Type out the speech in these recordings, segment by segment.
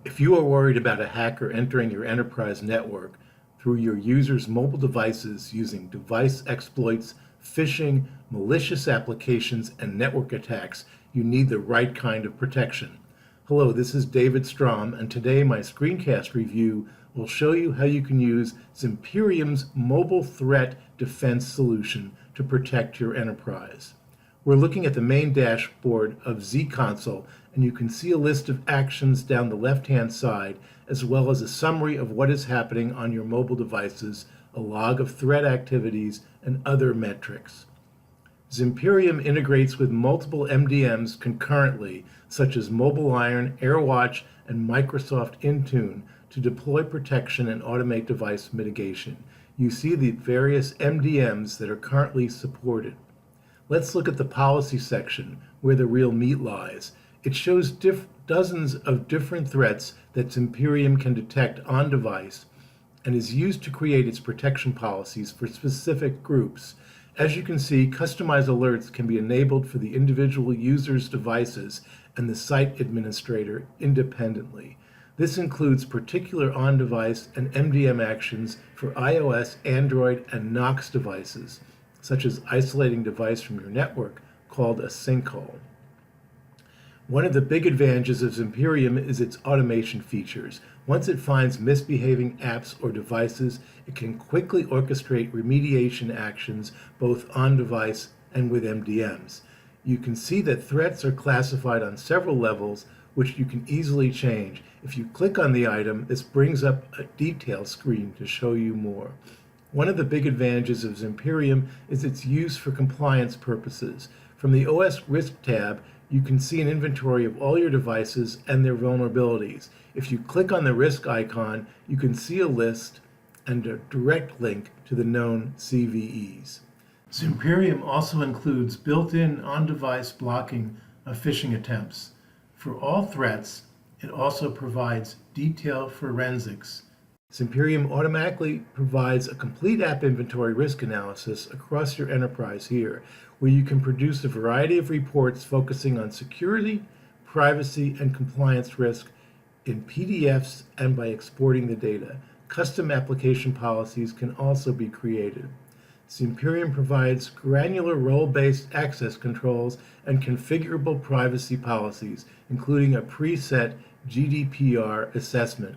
If you are worried about a hacker entering your enterprise network through your users' mobile devices using device exploits, phishing, malicious applications, and network attacks, you need the right kind of protection. Hello, this is David Strom, and today my screencast review will show you how you can use Zimperium's mobile threat defense solution to protect your enterprise. We're looking at the main dashboard of Z-Console, and you can see a list of actions down the left-hand side, as well as a summary of what is happening on your mobile devices, a log of threat activities, and other metrics. Zimperium integrates with multiple MDMs concurrently, such as MobileIron, AirWatch, and Microsoft Intune, to deploy protection and automate device mitigation. You see the various MDMs that are currently supported. Let's look at the policy section, where the real meat lies. It shows dozens of different threats that Zimperium can detect on device and is used to create its protection policies for specific groups. As you can see, customized alerts can be enabled for the individual user's devices and the site administrator independently. This includes particular on-device and MDM actions for iOS, Android, and Knox devices, such as isolating device from your network, called a sinkhole. One of the big advantages of Zimperium is its automation features. Once it finds misbehaving apps or devices, it can quickly orchestrate remediation actions both on device and with MDMs. You can see that threats are classified on several levels, which you can easily change. If you click on the item, this brings up a detail screen to show you more. One of the big advantages of Zimperium is its use for compliance purposes. From the OS Risk tab, you can see an inventory of all your devices and their vulnerabilities. If you click on the risk icon, you can see a list and a direct link to the known CVEs. Zimperium also includes built-in on-device blocking of phishing attempts. For all threats, it also provides detailed forensics. Zimperium automatically provides a complete app inventory risk analysis across your enterprise here, where you can produce a variety of reports focusing on security, privacy, and compliance risk in PDFs and by exporting the data. Custom application policies can also be created. Zimperium provides granular role-based access controls and configurable privacy policies, including a preset GDPR assessment.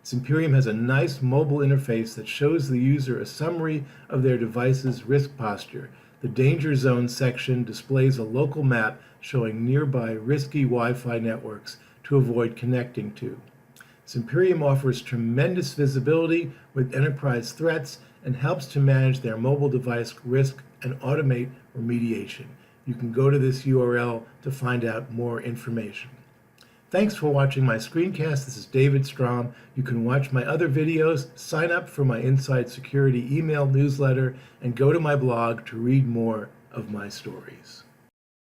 Zimperium has a nice mobile interface that shows the user a summary of their device's risk posture. The Danger Zone section displays a local map showing nearby risky Wi-Fi networks to avoid connecting to. Zimperium offers tremendous visibility with enterprise threats and helps to manage their mobile device risk and automate remediation. You can go to this URL to find out more information. Thanks for watching my screencast. This is David Strom. You can watch my other videos, sign up for my Inside Security email newsletter, and go to my blog to read more of my stories.